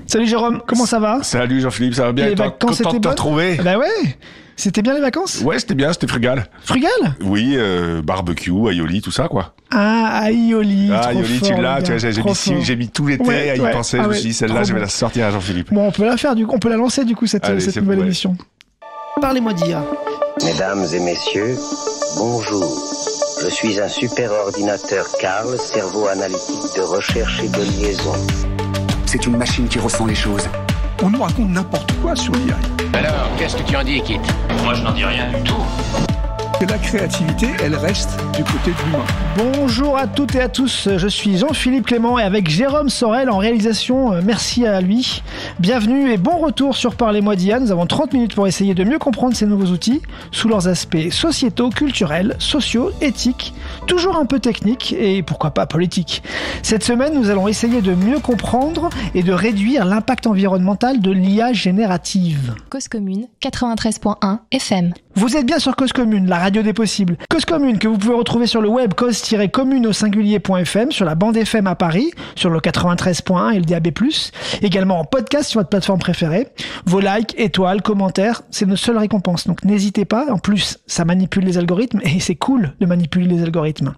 Salut Jérôme, comment ça va? Salut Jean-Philippe, ça va bien? Les vacances content de te retrouver. Bah ouais, c'était bien les vacances? Ouais, c'était bien, c'était frugal. Frugal? Oui, barbecue, aioli, tout ça quoi. Ah, aioli, trop aioli, fort, tu l'as, tu vois, j'ai mis tout l'été à y penser. Je me suis dit, celle-là, je vais la sortir à Jean-Philippe. Bon, on peut la faire, on peut la lancer du coup, cette nouvelle émission. Parlez-moi d'IA. Mesdames et messieurs, bonjour. Je suis un super ordinateur Carl, cerveau analytique de recherche et de liaison. C'est une machine qui ressent les choses. On nous raconte n'importe quoi sur l'IA. Alors, qu'est-ce que tu en dis, Kit? Moi, je n'en dis rien du tout. Que la créativité, elle reste du côté de l'humain. Bonjour à toutes et à tous, je suis Jean-Philippe Clément et avec Jérôme Sorel en réalisation, merci à lui. Bienvenue et bon retour sur Parlez-moi d'IA. Nous avons 30 minutes pour essayer de mieux comprendre ces nouveaux outils sous leurs aspects sociétaux, culturels, sociaux, éthiques, toujours un peu techniques et pourquoi pas politiques. Cette semaine, nous allons essayer de mieux comprendre et de réduire l'impact environnemental de l'IA générative. Cause Commune, 93.1 FM. Vous êtes bien sur Cause Commune, la radio des possibles. Cause Commune que vous pouvez retrouver sur le web cause-commune au singulier.fm, sur la bande FM à Paris, sur le 93.1 et le DAB+, également en podcast sur votre plateforme préférée. Vos likes, étoiles, commentaires, c'est notre seule récompense. Donc n'hésitez pas, en plus ça manipule les algorithmes et c'est cool de manipuler les algorithmes.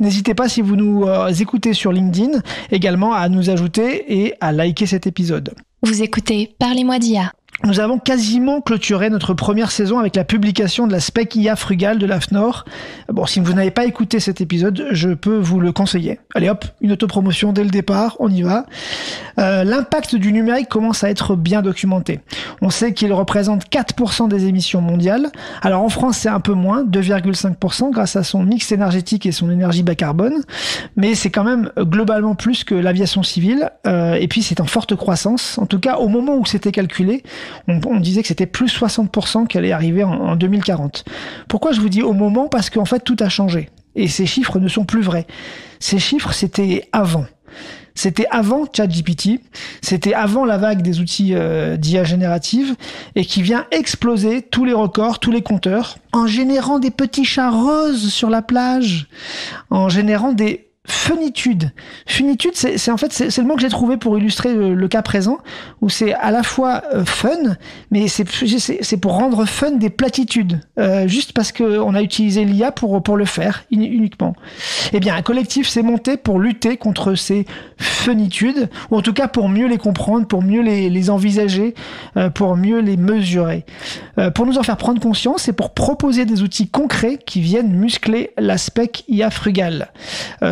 N'hésitez pas si vous nous écoutez sur LinkedIn, également à nous ajouter et à liker cet épisode. Vous écoutez Parlez-moi d'IA. Nous avons quasiment clôturé notre première saison avec la publication de la spec IA frugale de l'AFNOR. Bon, si vous n'avez pas écouté cet épisode, je peux vous le conseiller. Allez hop, une autopromotion dès le départ, on y va. L'impact du numérique commence à être bien documenté. On sait qu'il représente 4% des émissions mondiales. Alors en France, c'est un peu moins, 2,5% grâce à son mix énergétique et son énergie bas carbone. Mais c'est quand même globalement plus que l'aviation civile. Et puis c'est en forte croissance. En tout cas, au moment où c'était calculé, on disait que c'était plus 60% qui allait arriver en 2040. Pourquoi je vous dis au moment? Parce qu'en fait, tout a changé. Et ces chiffres ne sont plus vrais. Ces chiffres, c'était avant. C'était avant ChatGPT, c'était avant la vague des outils d'IA générative et qui vient exploser tous les records, tous les compteurs, en générant des petits chats roses sur la plage, en générant des funitude. Funitude, c'est le mot que j'ai trouvé pour illustrer le cas présent, où c'est à la fois fun, mais c'est pour rendre fun des platitudes, juste parce que on a utilisé l'IA pour le faire uniquement. Eh bien, un collectif s'est monté pour lutter contre ces funitudes, ou en tout cas pour mieux les comprendre, pour mieux les envisager, pour mieux les mesurer, pour nous en faire prendre conscience et pour proposer des outils concrets qui viennent muscler l'aspect IA frugal.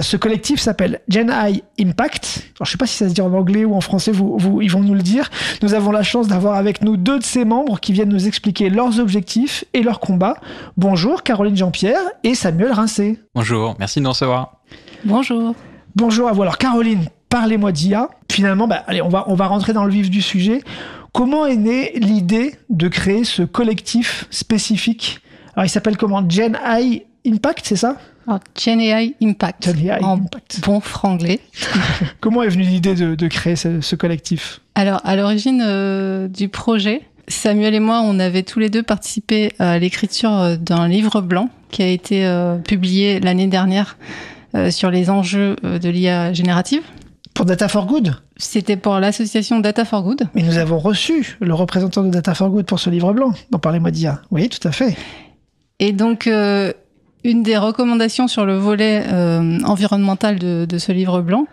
Ce collectif s'appelle GenAI Impact. Alors, je ne sais pas si ça se dit en anglais ou en français, ils vont nous le dire. Nous avons la chance d'avoir avec nous deux de ses membres qui viennent nous expliquer leurs objectifs et leurs combats. Bonjour Caroline Jean-Pierre et Samuel Rincé. Bonjour, merci de nous recevoir. Bonjour. Bonjour à vous. Alors Caroline, parlez-moi d'IA. Finalement, allez, on va rentrer dans le vif du sujet. Comment est née l'idée de créer ce collectif spécifique? Alors il s'appelle comment? GenAI Impact, c'est ça? GenAI Impact, bon franglais. Comment est venue l'idée de créer ce collectif? Alors, à l'origine du projet, Samuel et moi, on avait tous les deux participé à l'écriture d'un livre blanc qui a été publié l'année dernière sur les enjeux de l'IA générative. Pour Data for Good? C'était pour l'association Data for Good. Mais nous avons reçu le représentant de Data for Good pour ce livre blanc. Donc, parlez-moi d'IA. Oui, tout à fait. Et donc... une des recommandations sur le volet environnemental de ce livre blanc,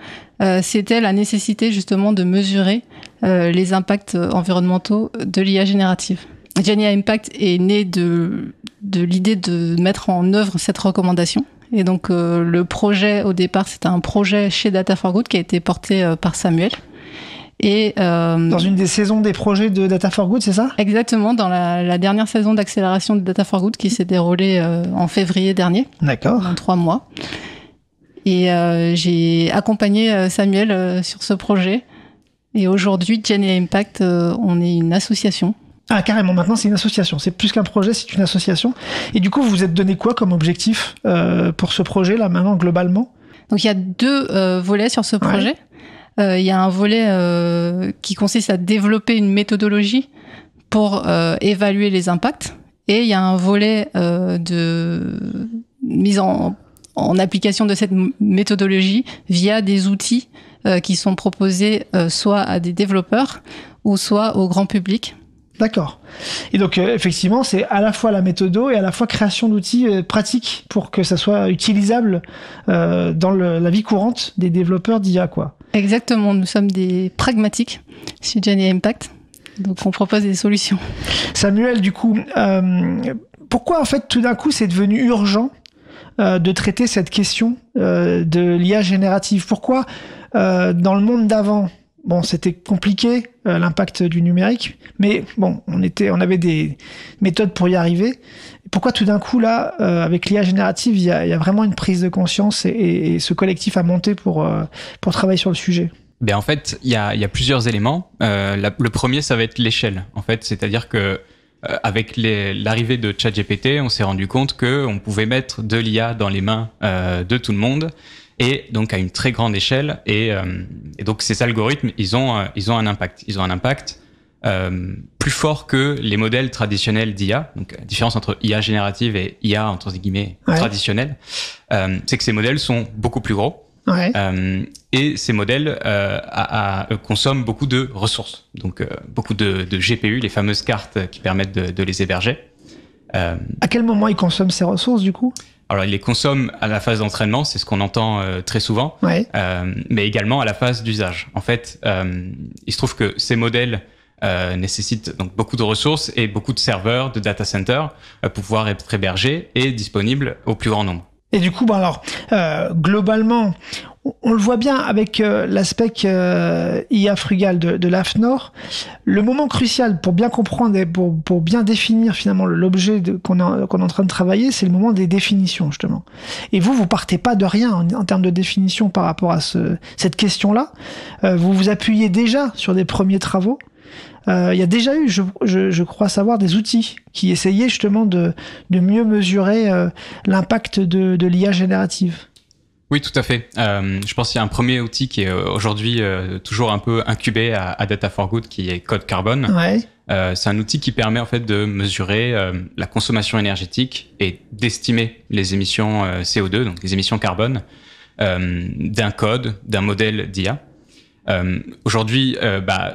c'était la nécessité justement de mesurer les impacts environnementaux de l'IA générative. GenAI Impact est né de l'idée de mettre en œuvre cette recommandation. Et donc le projet, au départ, c'était un projet chez Data for Good qui a été porté par Samuel. Et dans une des saisons des projets de Data for Good, c'est ça? Exactement, dans la dernière saison d'accélération de Data for Good qui s'est déroulée en février dernier. D'accord. Dans 3 mois. Et j'ai accompagné Samuel sur ce projet. Et aujourd'hui, GenAI Impact, on est une association. Ah, carrément, maintenant c'est une association. C'est plus qu'un projet, c'est une association. Et du coup, vous vous êtes donné quoi comme objectif pour ce projet-là, maintenant, globalement? Donc il y a 2 volets sur ce projet. Ouais. Il y a un volet qui consiste à développer une méthodologie pour évaluer les impacts. Et il y a un volet de mise en en application de cette méthodologie via des outils qui sont proposés soit à des développeurs ou soit au grand public. D'accord. Et donc, effectivement, c'est à la fois la méthodo et à la fois création d'outils pratiques pour que ça soit utilisable dans la vie courante des développeurs d'IA, quoi. Exactement. Nous sommes des pragmatiques chez Gianni Impact. Donc, on propose des solutions. Samuel, du coup, pourquoi, en fait, tout d'un coup, c'est devenu urgent de traiter cette question de l'IA générative? Pourquoi, dans le monde d'avant, bon, c'était compliqué, l'impact du numérique, mais bon, on avait des méthodes pour y arriver. Pourquoi tout d'un coup, là, avec l'IA générative, il y a vraiment une prise de conscience et ce collectif a monté pour travailler sur le sujet? Ben en fait, il y a plusieurs éléments. Le premier, ça va être l'échelle. En fait, c'est-à-dire que avec l'arrivée de ChatGPT, on s'est rendu compte qu'on pouvait mettre de l'IA dans les mains de tout le monde. Et donc à une très grande échelle, et donc ces algorithmes, ils ont un impact. Ils ont un impact plus fort que les modèles traditionnels d'IA. Donc la différence entre IA générative et IA entre guillemets traditionnelle, c'est que ces modèles sont beaucoup plus gros. Ouais. Et ces modèles consomment beaucoup de ressources, donc beaucoup de GPU, les fameuses cartes qui permettent de les héberger. À quel moment ils consomment ces ressources du coup ? Alors, ils les consomment à la phase d'entraînement, c'est ce qu'on entend très souvent, mais également à la phase d'usage. En fait, il se trouve que ces modèles nécessitent donc beaucoup de ressources et beaucoup de serveurs, de data centers pour pouvoir être hébergés et disponibles au plus grand nombre. Et du coup, globalement, on le voit bien avec l'aspect IA Frugal de l'AFNOR, le moment crucial pour bien comprendre et pour bien définir finalement l'objet qu'on est en train de travailler, c'est le moment des définitions justement. Et vous partez pas de rien en termes de définition par rapport à cette question-là. Vous vous appuyez déjà sur des premiers travaux. Il y a déjà eu, je crois savoir, des outils qui essayaient justement de mieux mesurer l'impact de l'IA générative. Oui, tout à fait. Je pense qu'il y a un premier outil qui est aujourd'hui toujours un peu incubé à Data for Good, qui est Code Carbon. Ouais. C'est un outil qui permet en fait de mesurer la consommation énergétique et d'estimer les émissions CO2, donc les émissions carbone, d'un code, d'un modèle d'IA. Aujourd'hui,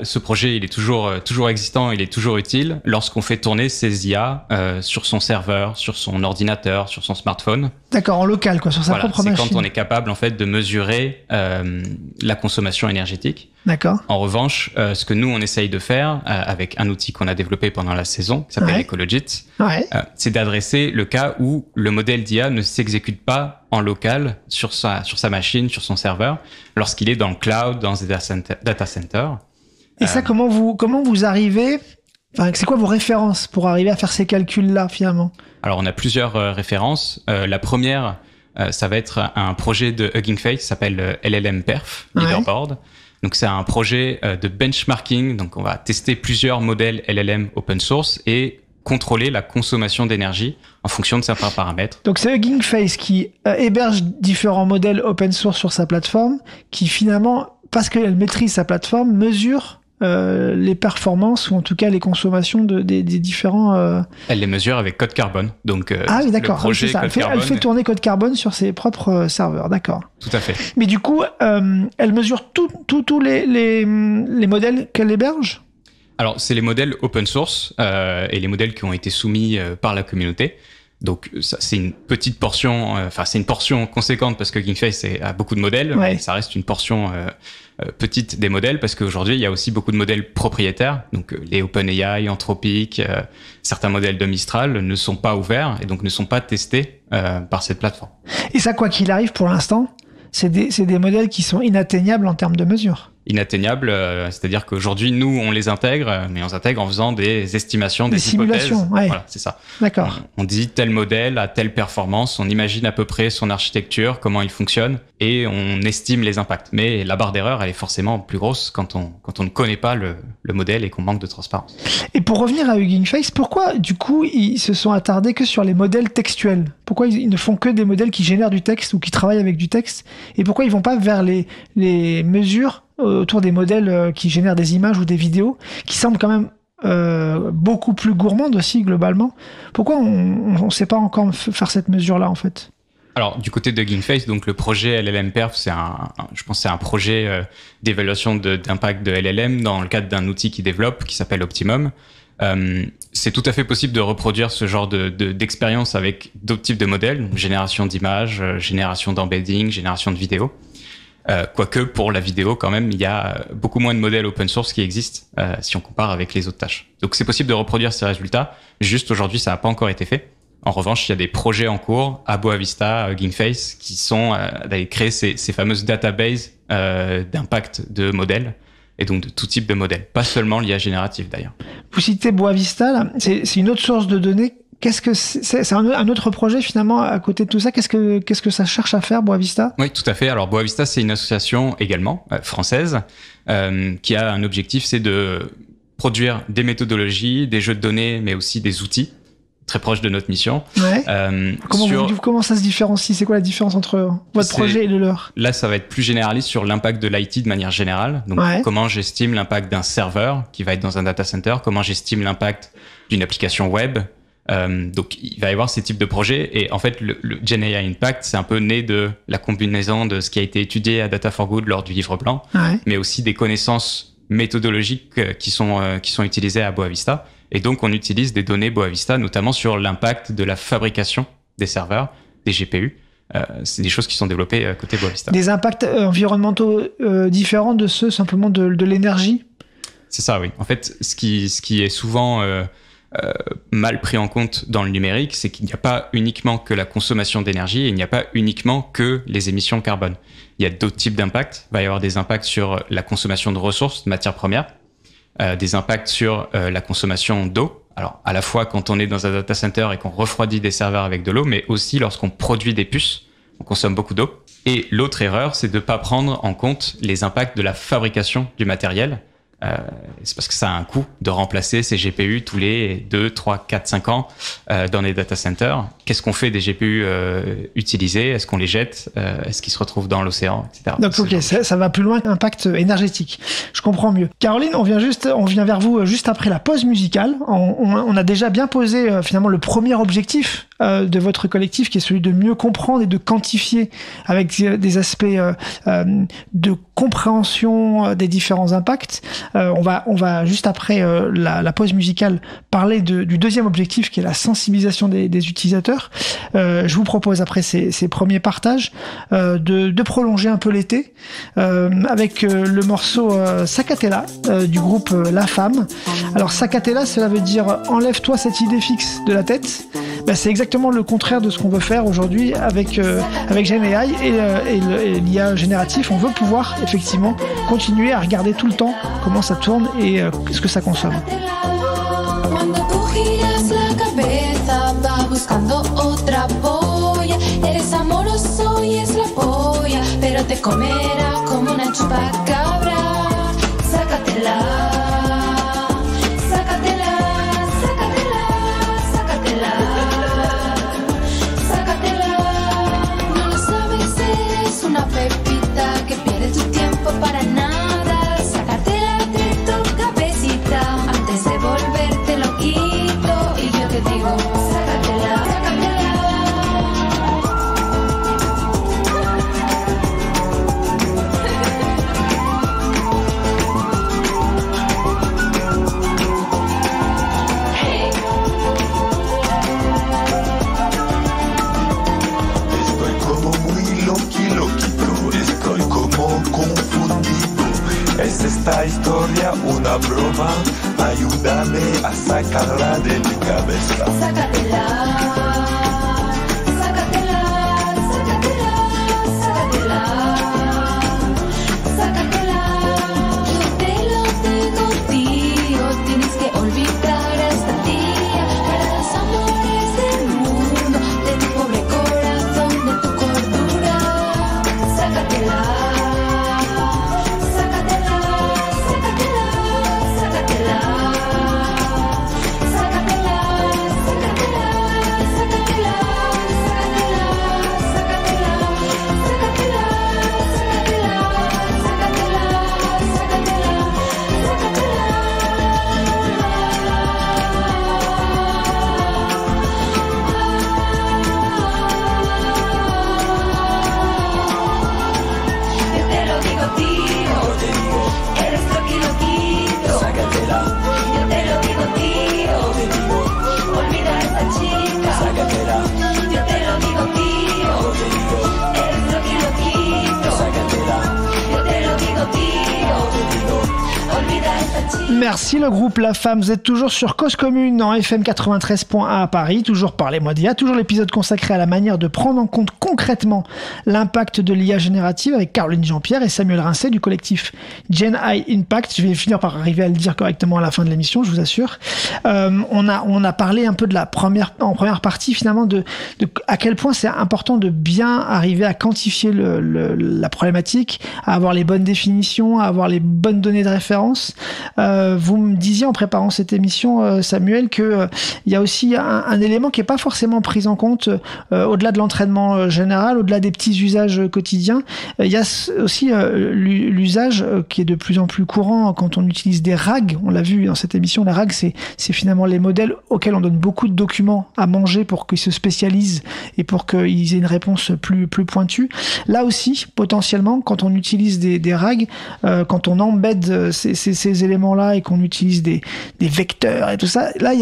ce projet, il est toujours existant, il est toujours utile lorsqu'on fait tourner ces IA sur son serveur, sur son ordinateur, sur son smartphone. D'accord, en local, quoi, sur sa propre machine. C'est quand on est capable en fait de mesurer la consommation énergétique. D'accord. En revanche, ce que nous on essaye de faire avec un outil qu'on a développé pendant la saison, qui s'appelle Ecologit, c'est d'adresser le cas où le modèle d'IA ne s'exécute pas en local sur sa machine, sur son serveur, lorsqu'il est dans le cloud, dans des data centers. Et ça, comment vous arrivez, c'est quoi vos références pour arriver à faire ces calculs-là finalement? Alors, on a plusieurs références. La première, ça va être un projet de Hugging Face qui s'appelle LLM Perf, Leaderboard. Donc, c'est un projet de benchmarking. Donc, on va tester plusieurs modèles LLM open source et contrôler la consommation d'énergie en fonction de certains paramètres. Donc, c'est Hugging Face qui héberge différents modèles open source sur sa plateforme, qui finalement, parce qu'elle maîtrise sa plateforme, mesure les performances ou en tout cas les consommations des différents... Elle les mesure avec Code Carbon. Donc, ah oui, d'accord. C'est ça. Elle fait tourner Code Carbon sur ses propres serveurs, d'accord. Tout à fait. Mais du coup, elle mesure tous les modèles qu'elle héberge? Alors, c'est les modèles open source et les modèles qui ont été soumis par la communauté. Donc, ça, c'est une petite portion, c'est une portion conséquente parce que Hugging Face a beaucoup de modèles, mais ça reste une portion petite des modèles parce qu'aujourd'hui, il y a aussi beaucoup de modèles propriétaires. Donc, les OpenAI, Anthropic, certains modèles de Mistral ne sont pas ouverts et donc ne sont pas testés par cette plateforme. Et ça, quoi qu'il arrive, pour l'instant, c'est des modèles qui sont inatteignables en termes de mesure. Inatteignables, c'est-à-dire qu'aujourd'hui, nous, on les intègre, mais on les intègre en faisant des estimations, des simulations, hypothèses. Voilà, c'est ça. D'accord. On dit tel modèle a telle performance, on imagine à peu près son architecture, comment il fonctionne, et on estime les impacts. Mais la barre d'erreur, elle est forcément plus grosse quand on ne connaît pas le modèle et qu'on manque de transparence. Et pour revenir à Hugging Face, pourquoi, du coup, ils se sont attardés que sur les modèles textuels? Pourquoi ils ne font que des modèles qui génèrent du texte ou qui travaillent avec du texte? Et pourquoi ils vont pas vers les mesures autour des modèles qui génèrent des images ou des vidéos, qui semblent quand même beaucoup plus gourmandes aussi, globalement? Pourquoi on ne sait pas encore faire cette mesure-là, en fait? Alors, du côté de GameFace, donc le projet LLM-Perf, je pense que c'est un projet d'évaluation d'impact de LLM dans le cadre d'un outil qui développe, qui s'appelle Optimum. C'est tout à fait possible de reproduire ce genre d'expérience avec d'autres types de modèles, génération d'images, génération d'embedding, génération de vidéos. Quoique pour la vidéo, quand même, il y a beaucoup moins de modèles open source qui existent si on compare avec les autres tâches. Donc c'est possible de reproduire ces résultats. Juste aujourd'hui, ça n'a pas encore été fait. En revanche, il y a des projets en cours à Boa Vista, GameFace, qui sont d'aller créer ces fameuses databases d'impact de modèles, et donc de tout type de modèles, pas seulement l'IA générative d'ailleurs. Vous citez Boa Vista, là, c'est une autre source de données. Qu'est-ce que c'est un autre projet finalement à côté de tout ça? Qu'est-ce que ça cherche à faire, Boa Vista? Oui, tout à fait. Alors Boa Vista, c'est une association également française qui a un objectif, c'est de produire des méthodologies, des jeux de données, mais aussi des outils très proches de notre mission. Ouais. Comment ça se différencie? C'est quoi la différence entre votre projet et le leur? Là, ça va être plus généraliste sur l'impact de l'IT de manière générale. Donc, comment j'estime l'impact d'un serveur qui va être dans un data center? Comment j'estime l'impact d'une application web? Donc, il va y avoir ces types de projets. Et en fait, le GenAI Impact, c'est un peu né de la combinaison de ce qui a été étudié à Data for Good lors du livre blanc, mais aussi des connaissances méthodologiques qui sont utilisées à Boa Vista. Et donc, on utilise des données Boa Vista, notamment sur l'impact de la fabrication des serveurs, des GPU. C'est des choses qui sont développées côté Boa Vista. Des impacts environnementaux différents de ceux simplement de l'énergie? C'est ça, oui. En fait, ce qui est souvent mal pris en compte dans le numérique, c'est qu'il n'y a pas uniquement que la consommation d'énergie et il n'y a pas uniquement que les émissions de carbone. Il y a d'autres types d'impacts. Il va y avoir des impacts sur la consommation de ressources, de matières premières, des impacts sur la consommation d'eau. Alors, à la fois quand on est dans un data center et qu'on refroidit des serveurs avec de l'eau, mais aussi lorsqu'on produit des puces, on consomme beaucoup d'eau. Et l'autre erreur, c'est de ne pas prendre en compte les impacts de la fabrication du matériel. C'est parce que ça a un coût de remplacer ces GPU tous les 2, 3, 4, 5 ans dans les data centers. Qu'est-ce qu'on fait des GPU utilisés? Est-ce qu'on les jette? Est-ce qu'ils se retrouvent dans l'océan, etc. Donc ok, ça va plus loin qu'impact énergétique. Je comprends mieux. Caroline, on vient vers vous juste après la pause musicale. On a déjà bien posé finalement le premier objectif de votre collectif, qui est celui de mieux comprendre et de quantifier avec des aspects de compréhension des différents impacts. On va juste après la pause musicale parler du deuxième objectif, qui est la sensibilisation des utilisateurs. Je vous propose après ces premiers partages de prolonger un peu l'été avec le morceau Sakatella du groupe La Femme. Alors Sakatella, cela veut dire enlève-toi cette idée fixe de la tête. C'est exactement le contraire de ce qu'on veut faire aujourd'hui avec GenAI et l'IA génératif. On veut pouvoir effectivement continuer à regarder tout le temps comment ça tourne et ce que ça consomme. Buscando otra polla, eres amoroso y es la polla, pero te comerá como una chupacabra. Sácatela, sácatela, sácatela, sácatela, sácatela. No lo sabes, eres una pepita que pierde tu tiempo para nada. Sácatela de tu cabecita antes de volverte loquito. Y yo te digo, ¿Es esta historia una broma? Ayúdame a sacarla de mi cabeza. Sácatela. Sácatela. Merci le groupe La Femme, vous êtes toujours sur Cause Commune en FM 93.1 à Paris, toujours Parlez-moi d'IA, toujours l'épisode consacré à la manière de prendre en compte concrètement l'impact de l'IA générative avec Caroline Jean-Pierre et Samuel Rincet du collectif Gen AI Impact. Je vais finir par arriver à le dire correctement à la fin de l'émission, je vous assure. On a parlé un peu de en première partie finalement de à quel point c'est important de bien arriver à quantifier la problématique, à avoir les bonnes définitions, à avoir les bonnes données de référence. Vous me disiez en préparant cette émission, Samuel, que il y a aussi un élément qui est pas forcément pris en compte au-delà de l'entraînement général, au-delà des petits usages quotidiens. Il y a aussi l'usage qui est de plus en plus courant quand on utilise des RAG. On l'a vu dans cette émission, les RAG, c'est finalement les modèles auxquels on donne beaucoup de documents à manger pour qu'ils se spécialisent et pour qu'ils aient une réponse plus pointue. Là aussi, potentiellement, quand on utilise des RAG, quand on embed ces éléments-là et qu'on utilise des vecteurs et tout ça, là, il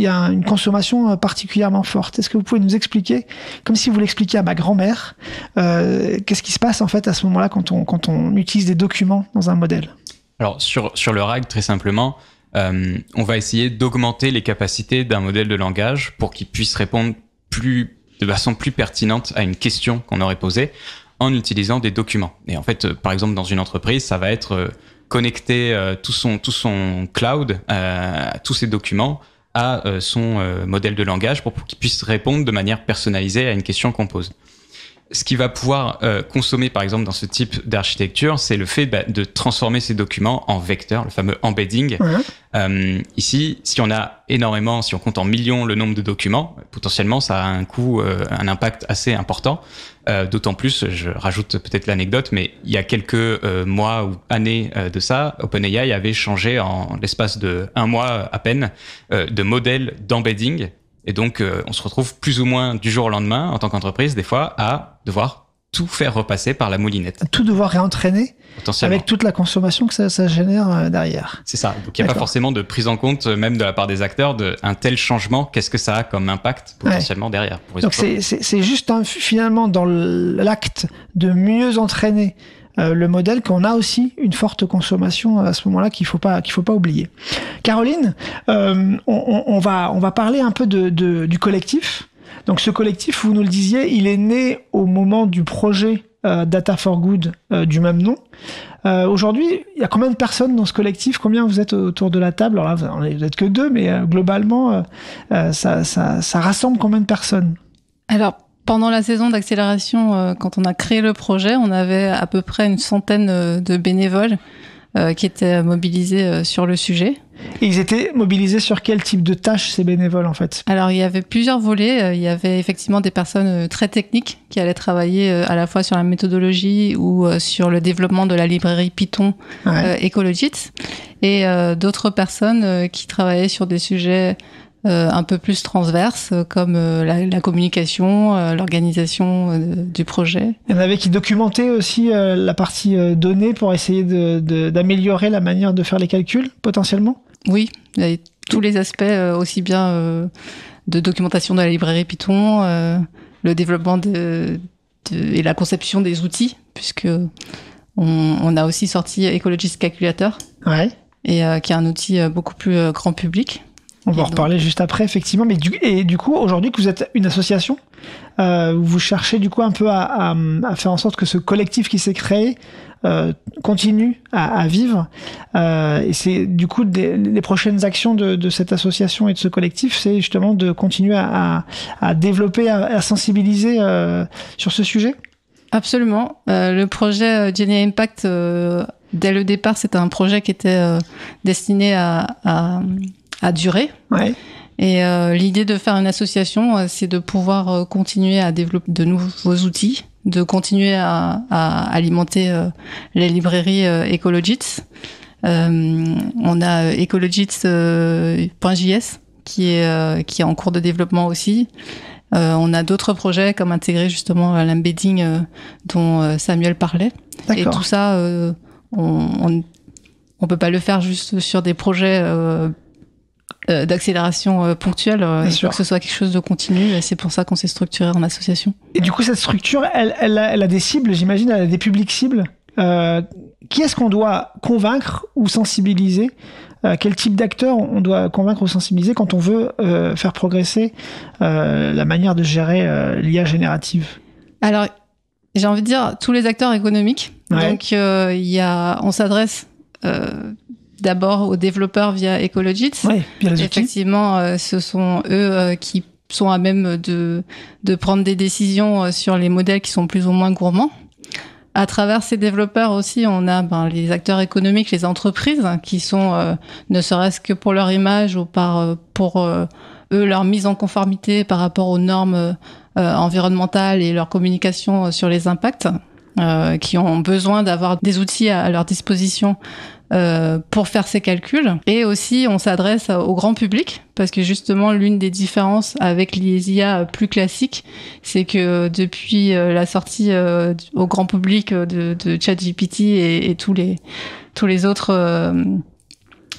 y a une consommation particulièrement forte. Est-ce que vous pouvez nous expliquer, comme si vous l'expliquiez à ma grand-mère, qu'est-ce qui se passe en fait à ce moment-là quand on utilise des documents dans un modèle? Alors, sur le RAG, très simplement, on va essayer d'augmenter les capacités d'un modèle de langage pour qu'il puisse répondre de façon plus pertinente à une question qu'on aurait posée en utilisant des documents. Et en fait, par exemple, dans une entreprise, ça va être connecter tout son cloud, tous ses documents à son modèle de langage pour qu'il puisse répondre de manière personnalisée à une question qu'on pose. Ce qui va pouvoir consommer, par exemple, dans ce type d'architecture, c'est le fait de transformer ces documents en vecteurs, le fameux embedding. Ici, si on compte en millions le nombre de documents, potentiellement, ça a un coût, un impact assez important. D'autant plus, je rajoute peut-être l'anecdote, mais il y a quelques mois ou années de ça, OpenAI avait changé en l'espace de 1 mois à peine de modèle d'embedding. Et donc, on se retrouve plus ou moins du jour au lendemain, en tant qu'entreprise, des fois, à devoir tout faire repasser par la moulinette. Tout devoir réentraîner avec toute la consommation que ça génère derrière. C'est ça. Donc, il n'y a pas forcément de prise en compte, même de la part des acteurs, d'un tel changement. Qu'est-ce que ça a comme impact potentiellement derrière pour les entreprises. Donc, c'est juste finalement dans l'acte de mieux entraîner le modèle qu'on a aussi une forte consommation à ce moment-là qu'il faut pas oublier. Caroline, on va parler un peu du collectif. Donc ce collectif, vous nous le disiez, il est né au moment du projet Data for Good du même nom. Aujourd'hui, il y a combien de personnes dans ce collectif? Combien vous êtes autour de la table? Alors là, vous n'êtes que 2, mais globalement, ça rassemble combien de personnes? Alors, pendant la saison d'accélération, quand on a créé le projet, on avait à peu près une centaine de bénévoles qui étaient mobilisés sur le sujet. Et ils étaient mobilisés sur quel type de tâches, ces bénévoles, en fait? Alors, il y avait plusieurs volets. Il y avait effectivement des personnes très techniques qui allaient travailler à la fois sur la méthodologie ou sur le développement de la librairie Python Ecologit. Et d'autres personnes qui travaillaient sur des sujets un peu plus transverses, comme la communication, l'organisation du projet. Il y en avait qui documentaient aussi la partie données pour essayer d'améliorer la manière de faire les calculs, potentiellement? Oui, il y avait tous les aspects, aussi bien de documentation de la librairie Python, le développement et la conception des outils, puisque on a aussi sorti Ecologist Calculator, et qui est un outil beaucoup plus grand public. On va en reparler juste après, effectivement. Mais du coup, aujourd'hui, que vous êtes une association, vous cherchez du coup un peu à faire en sorte que ce collectif qui s'est créé continue à vivre. Et c'est du coup les prochaines actions de cette association et de ce collectif, c'est justement de continuer à développer, à sensibiliser sur ce sujet. Absolument. Le projet Gen AI Impact, dès le départ, c'était un projet qui était destiné à durer. Et l'idée de faire une association, c'est de pouvoir continuer à développer de nouveaux outils, de continuer à alimenter les librairies Ecologits. On a ecologits.js qui est en cours de développement aussi. On a d'autres projets comme intégrer justement l'embedding dont Samuel parlait. Et tout ça, on peut pas le faire juste sur des projets d'accélération ponctuelle. Il faut que ce soit quelque chose de continu, et c'est pour ça qu'on s'est structuré en association. Et du coup, cette structure, elle a des cibles, j'imagine, elle a des publics cibles? Qui est-ce qu'on doit convaincre ou sensibiliser? Quel type d'acteur on doit convaincre ou sensibiliser quand on veut faire progresser la manière de gérer l'IA générative? Alors, j'ai envie de dire tous les acteurs économiques. Ouais. Donc, on s'adresse d'abord aux développeurs via Ecologit. Ouais, via les outils. Effectivement, ce sont eux qui sont à même de prendre des décisions sur les modèles qui sont plus ou moins gourmands. À travers ces développeurs aussi, on a les acteurs économiques, les entreprises, qui sont, ne serait-ce que pour leur image ou pour eux, leur mise en conformité par rapport aux normes environnementales et leur communication sur les impacts, qui ont besoin d'avoir des outils à leur disposition pour faire ces calculs. Et aussi, on s'adresse au grand public, parce que justement, l'une des différences avec les IA plus classiques, c'est que depuis la sortie au grand public de ChatGPT et tous les autres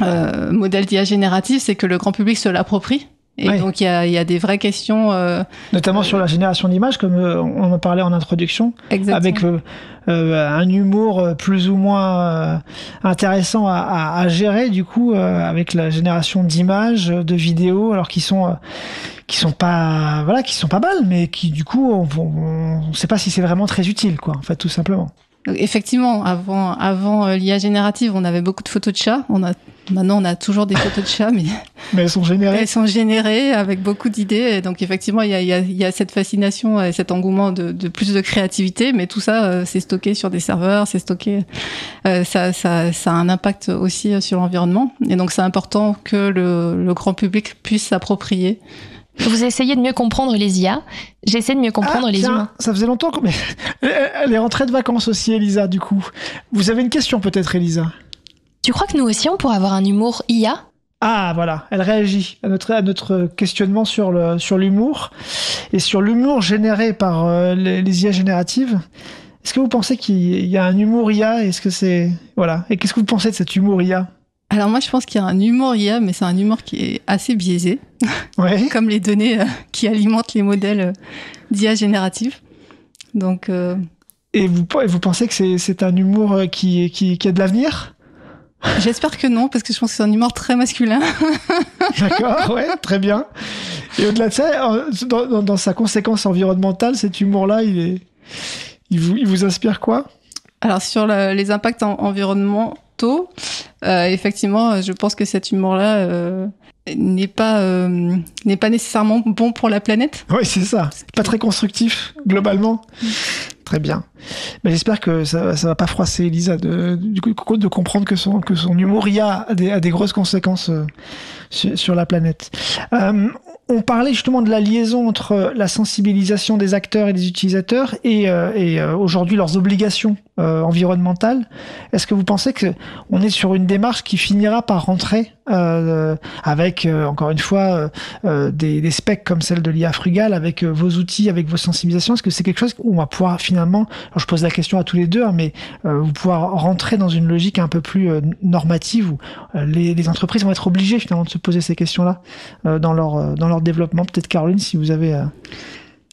modèles d'IA générative, c'est que le grand public se l'approprie. Et donc, il y a des vraies questions... notamment sur la génération d'images, comme on en parlait en introduction, avec un humour plus ou moins intéressant à gérer, du coup, avec la génération d'images, de vidéos, alors qui sont pas mal, mais qui, du coup, on ne sait pas si c'est vraiment très utile, quoi, en fait, tout simplement. Donc, effectivement, avant l'IA générative, on avait beaucoup de photos de chats. Maintenant, on a toujours des photos de chats, mais elles sont générées. Elles sont générées avec beaucoup d'idées. Et donc, effectivement, il y a cette fascination et cet engouement de plus de créativité, mais tout ça, c'est stocké sur des serveurs, c'est stocké. Ça a un impact aussi sur l'environnement. Et donc, c'est important que le grand public puisse s'approprier. Vous essayez de mieux comprendre les IA. J'essaie de mieux comprendre les humains. Ça faisait longtemps mais elle est rentrée de vacances aussi, Elisa, du coup. Vous avez une question peut-être, Elisa? Tu crois que nous aussi, on pourrait avoir un humour IA? Ah, voilà, elle réagit à notre questionnement sur l'humour et sur l'humour généré par les IA génératives. Est-ce que vous pensez qu'il y a un humour IA? Est-ce que c'est... Voilà. Et qu'est-ce que vous pensez de cet humour IA? Alors moi, je pense qu'il y a un humour IA, mais c'est un humour qui est assez biaisé, comme les données qui alimentent les modèles d'IA générative. Donc, Et vous pensez que c'est un humour qui a de l'avenir? J'espère que non, parce que je pense que c'est un humour très masculin. D'accord, ouais, très bien. Et au-delà de ça, dans sa conséquence environnementale, cet humour-là, il vous inspire quoi? Alors sur les impacts environnementaux, effectivement, je pense que cet humour-là n'est pas nécessairement bon pour la planète. Oui, c'est ça. C'est pas très constructif globalement. Très bien. Mais j'espère que ça va pas froisser Elisa de comprendre que son humour IA a des grosses conséquences sur la planète. On parlait justement de la liaison entre la sensibilisation des acteurs et des utilisateurs et aujourd'hui leurs obligations environnementales. Est-ce que vous pensez que on est sur une démarche qui finira par rentrer avec encore une fois des specs comme celle de l'IA Frugale, avec vos outils, avec vos sensibilisations? Est-ce que c'est quelque chose où on va pouvoir finalement, alors je pose la question à tous les deux, mais vous pouvoir rentrer dans une logique un peu plus normative où les entreprises vont être obligées finalement de se poser ces questions-là dans leur développement? Peut-être Caroline, si vous avez...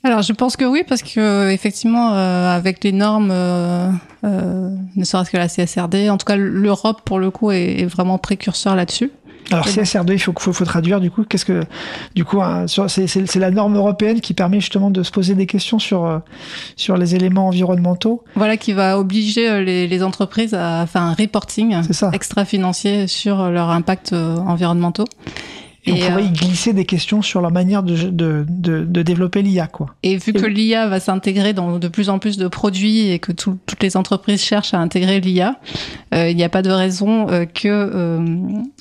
Alors je pense que oui, parce que effectivement avec les normes, ne serait-ce que la CSRD, en tout cas l'Europe pour le coup est vraiment précurseur là-dessus. Alors CSRD, il faut traduire du coup. Qu'est-ce que du coup c'est la norme européenne qui permet justement de se poser des questions sur les éléments environnementaux. Voilà, qui va obliger les entreprises à faire un reporting extra-financier sur leurs impacts environnementaux. Et on pourrait y glisser des questions sur la manière de développer l'IA, quoi. Et vu que l'IA va s'intégrer dans de plus en plus de produits et que toutes les entreprises cherchent à intégrer l'IA, il n'y a pas de raison que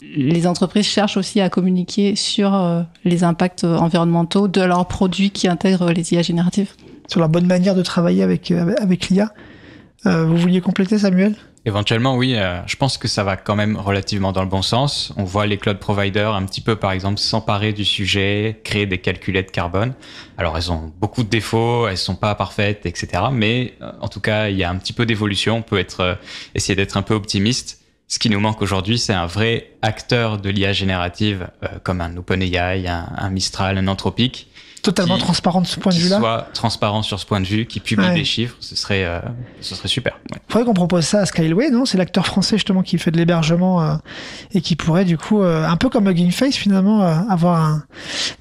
les entreprises cherchent aussi à communiquer sur les impacts environnementaux de leurs produits qui intègrent les IA génératives. Sur la bonne manière de travailler avec l'IA. Vous vouliez compléter, Samuel ? Éventuellement, oui. Je pense que ça va quand même relativement dans le bon sens. On voit les cloud providers un petit peu, par exemple, s'emparer du sujet, créer des calculettes carbone. Alors, elles ont beaucoup de défauts, elles sont pas parfaites, etc. Mais en tout cas, il y a un petit peu d'évolution. On peut essayer d'être un peu optimiste. Ce qui nous manque aujourd'hui, c'est un vrai acteur de l'IA générative, comme un OpenAI, un Mistral, un Anthropic. totalement transparent de ce point de vue-là. Qui soit transparent sur ce point de vue, qui publie des chiffres, ce serait super. Ouais. Faudrait qu'on propose ça à Skyway, non? C'est l'acteur français justement qui fait de l'hébergement et qui pourrait du coup, un peu comme Hugging Face finalement, avoir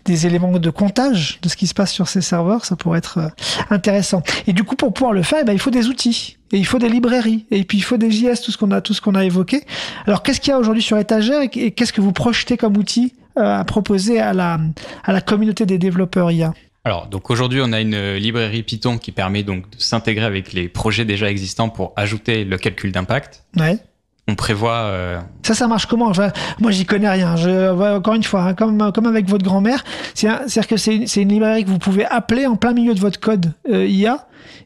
des éléments de comptage de ce qui se passe sur ces serveurs. Ça pourrait être intéressant. Et du coup, pour pouvoir le faire, il faut des outils. Et il faut des librairies, et puis il faut des JS, tout ce qu'on a évoqué. Alors, qu'est-ce qu'il y a aujourd'hui sur étagère et qu'est-ce que vous projetez comme outil à proposer à la communauté des développeurs IA? Alors, donc aujourd'hui, on a une librairie Python qui permet donc de s'intégrer avec les projets déjà existants pour ajouter le calcul d'impact. Ouais. On prévoit... Ça marche comment? Moi, j'y connais rien. Encore une fois, comme avec votre grand-mère, c'est-à-dire que c'est une librairie que vous pouvez appeler en plein milieu de votre code IA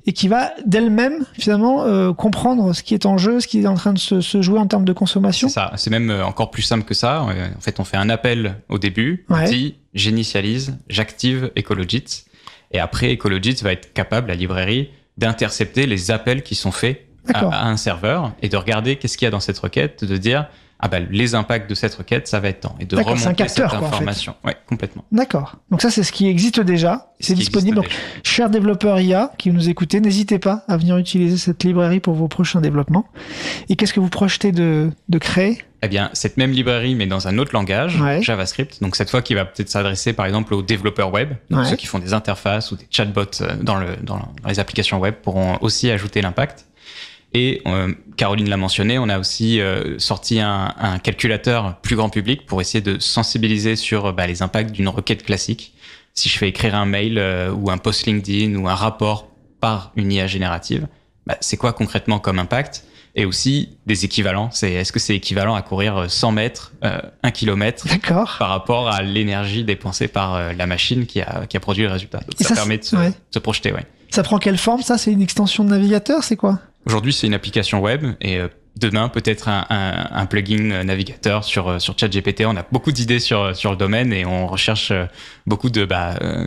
et qui va d'elle-même, finalement, comprendre ce qui est en jeu, ce qui est en train de se jouer en termes de consommation. C'est ça. C'est même encore plus simple que ça. En fait, on fait un appel au début. On dit « j'initialise, j'active Ecologit ». Et après, Ecologit va être capable, la librairie, d'intercepter les appels qui sont faits à un serveur et de regarder qu'est-ce qu'il y a dans cette requête, de dire les impacts de cette requête, ça va être tant, et de remonter cette information. En fait. Ouais, complètement. D'accord. Donc ça, c'est ce qui existe déjà. C'est disponible. Donc, chers développeurs IA qui nous écoutez, n'hésitez pas à venir utiliser cette librairie pour vos prochains développements. Et qu'est-ce que vous projetez de créer? Eh bien, cette même librairie, mais dans un autre langage, JavaScript. Donc, cette fois, qui va peut-être s'adresser, par exemple, aux développeurs web. Donc, ceux qui font des interfaces ou des chatbots dans les applications web pourront aussi ajouter l'impact. Et Caroline l'a mentionné, on a aussi sorti un calculateur plus grand public pour essayer de sensibiliser sur les impacts d'une requête classique. Si je fais écrire un mail ou un post LinkedIn ou un rapport par une IA générative, c'est quoi concrètement comme impact? Et aussi des équivalents. Est-ce que c'est équivalent à courir 100 mètres, 1 kilomètre par rapport à l'énergie dépensée par la machine qui a produit le résultat. Donc ça permet de se projeter. Ouais. Ça prend quelle forme ça? C'est une extension de navigateur? C'est quoi? Aujourd'hui, c'est une application web et demain, peut-être un plugin navigateur sur ChatGPT. On a beaucoup d'idées sur le domaine et on recherche beaucoup de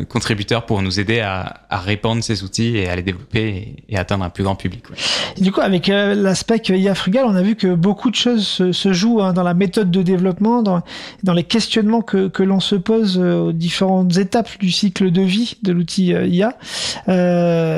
contributeurs pour nous aider à répandre ces outils et à les développer et atteindre un plus grand public. Ouais. Et du coup, avec l'aspect IA Frugal, on a vu que beaucoup de choses se jouent dans la méthode de développement, dans les questionnements que l'on se pose aux différentes étapes du cycle de vie de l'outil IA.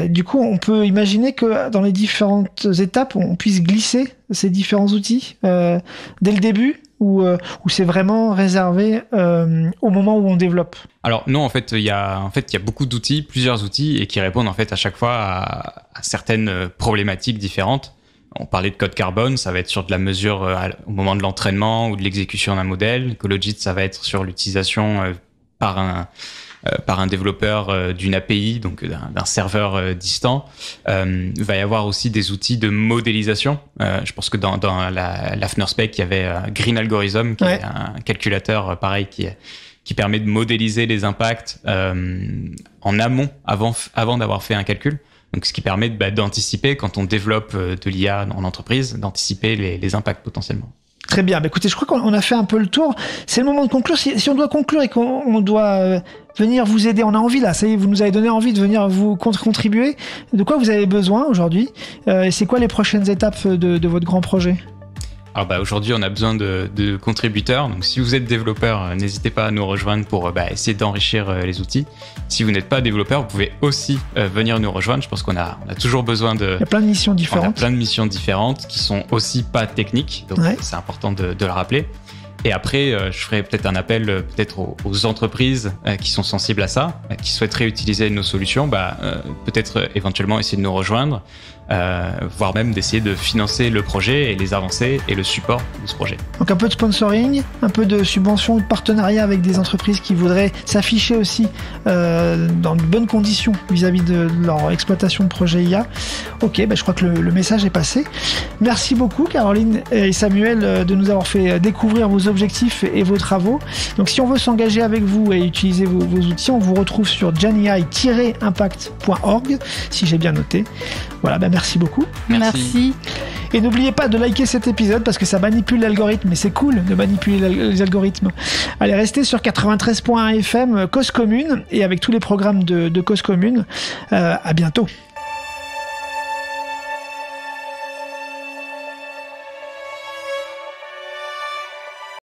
Du coup, on peut imaginer que dans les différentes étapes, on puisse glisser ces différents outils dès le début ou c'est vraiment réservé au moment où on développe? Alors non, en fait, il y a beaucoup d'outils, plusieurs outils, et qui répondent en fait à chaque fois à certaines problématiques différentes. On parlait de code carbone, ça va être sur de la mesure au moment de l'entraînement ou de l'exécution d'un modèle. Ecologit, ça va être sur l'utilisation par un développeur d'une API, donc d'un serveur distant. Il va y avoir aussi des outils de modélisation. Je pense que dans la FNOR Spec, il y avait Green Algorithm, qui est un calculateur pareil qui permet de modéliser les impacts en amont, avant d'avoir fait un calcul. Donc, ce qui permet d'anticiper, quand on développe de l'IA en entreprise, d'anticiper les impacts potentiellement. Très bien. Écoutez, je crois qu'on a fait un peu le tour. C'est le moment de conclure. Si on doit conclure et qu'on doit venir vous aider, on a envie là. Ça y est, vous nous avez donné envie de venir vous contribuer. De quoi vous avez besoin aujourd'hui? Et c'est quoi les prochaines étapes de votre grand projet? Alors aujourd'hui, on a besoin de contributeurs. Donc si vous êtes développeur, n'hésitez pas à nous rejoindre pour essayer d'enrichir les outils. Si vous n'êtes pas développeur, vous pouvez aussi venir nous rejoindre. Je pense qu'on a toujours besoin de... Il y a plein de missions différentes. On a plein de missions différentes qui sont aussi pas techniques. Donc c'est important de le rappeler. Et après, je ferai peut-être un appel peut-être aux entreprises qui sont sensibles à ça, qui souhaiteraient utiliser nos solutions, peut-être éventuellement essayer de nous rejoindre, voire même d'essayer de financer le projet et les avancées et le support de ce projet. Donc un peu de sponsoring, un peu de subvention, de partenariat avec des entreprises qui voudraient s'afficher aussi dans de bonnes conditions vis-à-vis de leur exploitation de projet IA. Ok, je crois que le message est passé. Merci beaucoup Caroline et Samuel de nous avoir fait découvrir vos objectifs et vos travaux. Donc si on veut s'engager avec vous et utiliser vos outils, on vous retrouve sur genai-impact.org si j'ai bien noté. Voilà, merci beaucoup. Merci. Et n'oubliez pas de liker cet épisode parce que ça manipule l'algorithme et c'est cool de manipuler les algorithmes. Allez, restez sur 93.1 FM Cause Commune et avec tous les programmes de Cause Commune. À bientôt.